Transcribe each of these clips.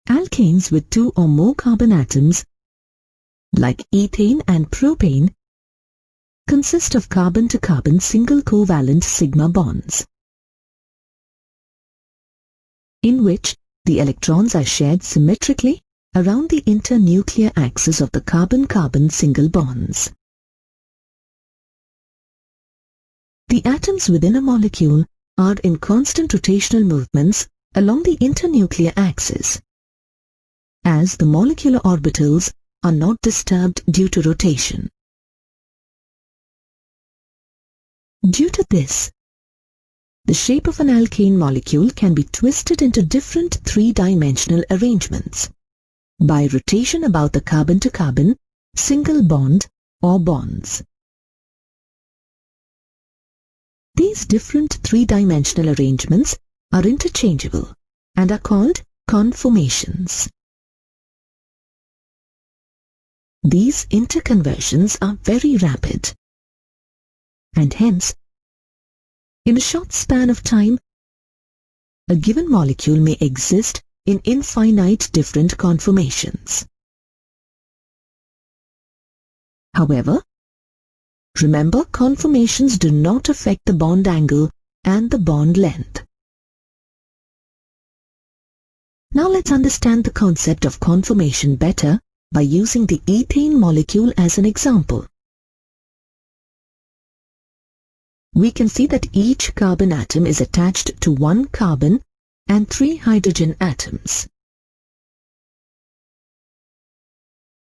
Alkanes with 2 or more carbon atoms, like ethane and propane, consist of carbon-to-carbon single covalent sigma bonds, in which the electrons are shared symmetrically around the internuclear axis of the carbon-carbon single bonds. The atoms within a molecule are in constant rotational movements along the internuclear axis, as the molecular orbitals are not disturbed due to rotation. Due to this, the shape of an alkane molecule can be twisted into different three-dimensional arrangements by rotation about the carbon-to-carbon single bond or bonds. These different three-dimensional arrangements are interchangeable and are called conformations. These interconversions are very rapid, and hence, in a short span of time, a given molecule may exist in infinite different conformations. However, remember, conformations do not affect the bond angle and the bond length. Now let's understand the concept of conformation better by using the ethane molecule as an example. We can see that each carbon atom is attached to 1 carbon and 3 hydrogen atoms.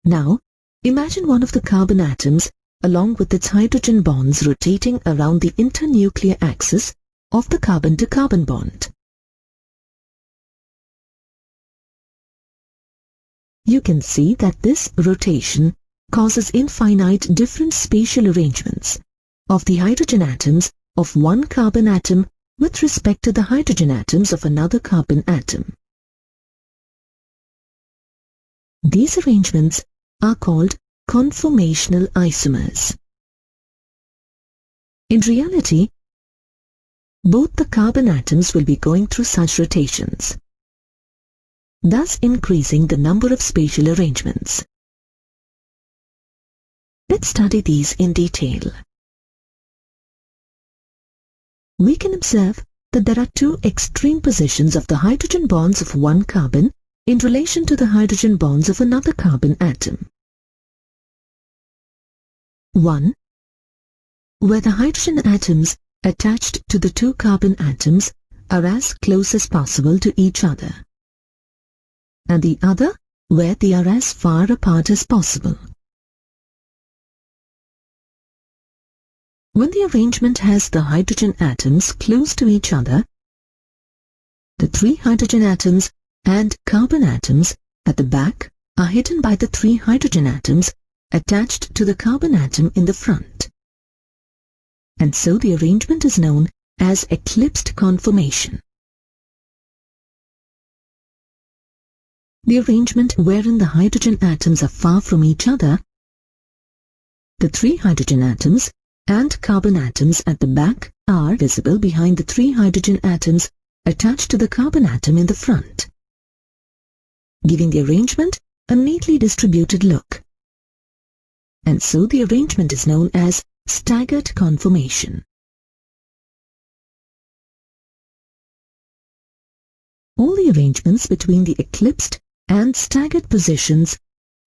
Now, imagine one of the carbon atoms along with its hydrogen bonds rotating around the internuclear axis of the carbon-to-carbon bond. You can see that this rotation causes infinite different spatial arrangements of the hydrogen atoms of 1 carbon atom with respect to the hydrogen atoms of another carbon atom. These arrangements are called conformational isomers. In reality, both the carbon atoms will be going through such rotations, thus increasing the number of spatial arrangements. Let's study these in detail. We can observe that there are 2 extreme positions of the hydrogen bonds of 1 carbon in relation to the hydrogen bonds of another carbon atom. 1. Where the hydrogen atoms attached to the 2 carbon atoms are as close as possible to each other, and the other where they are as far apart as possible. When the arrangement has the hydrogen atoms close to each other, the 3 hydrogen atoms and carbon atoms at the back are hidden by the 3 hydrogen atoms attached to the carbon atom in the front. And so the arrangement is known as eclipsed conformation. The arrangement wherein the hydrogen atoms are far from each other, the 3 hydrogen atoms and carbon atoms at the back are visible behind the 3 hydrogen atoms attached to the carbon atom in the front, giving the arrangement a neatly distributed look. And so the arrangement is known as staggered conformation. All the arrangements between the eclipsed and staggered positions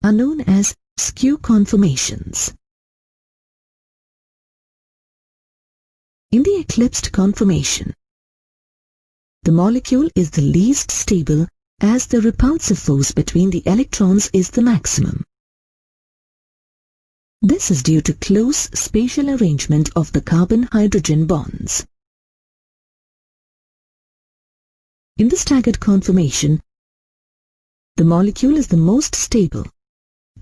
are known as skew conformations. In the eclipsed conformation, the molecule is the least stable as the repulsive force between the electrons is the maximum. This is due to close spatial arrangement of the carbon-hydrogen bonds. In the staggered conformation, the molecule is the most stable,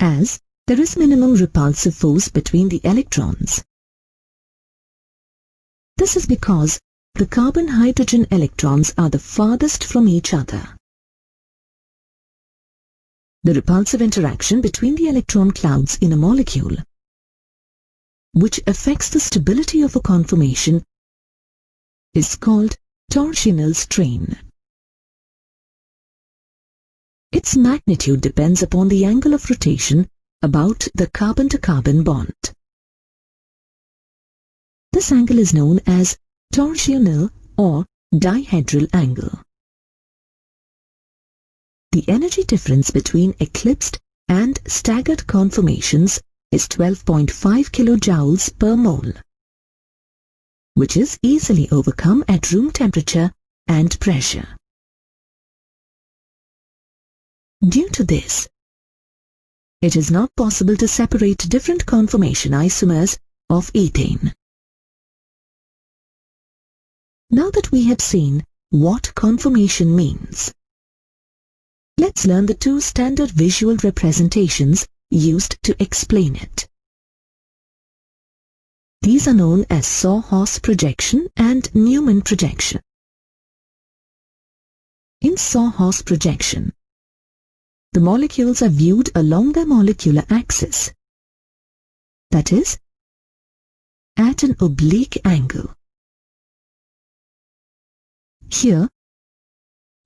as there is minimum repulsive force between the electrons. This is because the carbon-hydrogen electrons are the farthest from each other. The repulsive interaction between the electron clouds in a molecule, which affects the stability of a conformation, is called torsional strain. Its magnitude depends upon the angle of rotation about the carbon-to-carbon bond. This angle is known as torsional or dihedral angle. The energy difference between eclipsed and staggered conformations is 12.5 kilojoules per mole, which is easily overcome at room temperature and pressure. Due to this, it is not possible to separate different conformation isomers of ethane. Now that we have seen what conformation means, let's learn the two standard visual representations used to explain it. These are known as sawhorse projection and Newman projection. In sawhorse projection, the molecules are viewed along their molecular axis, that is, at an oblique angle. Here,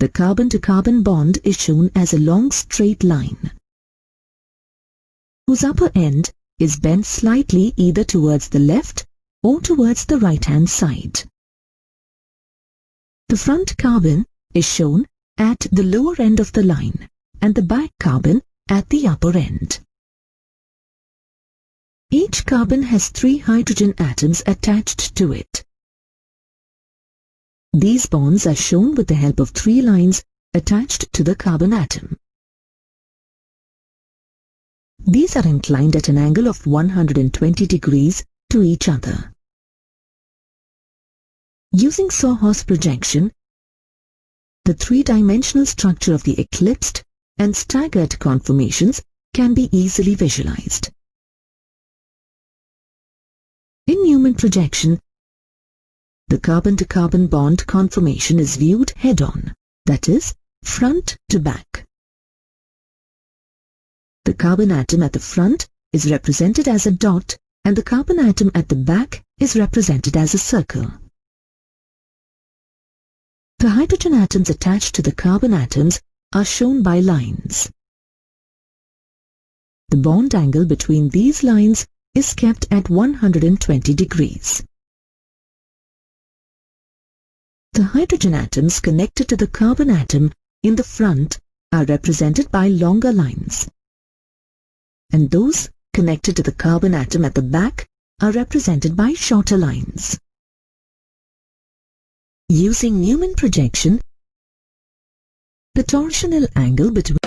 the carbon-to-carbon bond is shown as a long straight line, whose upper end is bent slightly either towards the left or towards the right-hand side. The front carbon is shown at the lower end of the line and the back carbon at the upper end. Each carbon has 3 hydrogen atoms attached to it. These bonds are shown with the help of 3 lines attached to the carbon atom. These are inclined at an angle of 120 degrees to each other. Using sawhorse projection, the 3-dimensional structure of the eclipsed and staggered conformations can be easily visualized. In Newman projection, the carbon-to-carbon bond conformation is viewed head-on, that is, front to back. The carbon atom at the front is represented as a dot and the carbon atom at the back is represented as a circle. The hydrogen atoms attached to the carbon atoms are shown by lines. The bond angle between these lines is kept at 120 degrees. The hydrogen atoms connected to the carbon atom in the front are represented by longer lines, and those connected to the carbon atom at the back are represented by shorter lines. Using Newman projection, the torsional angle between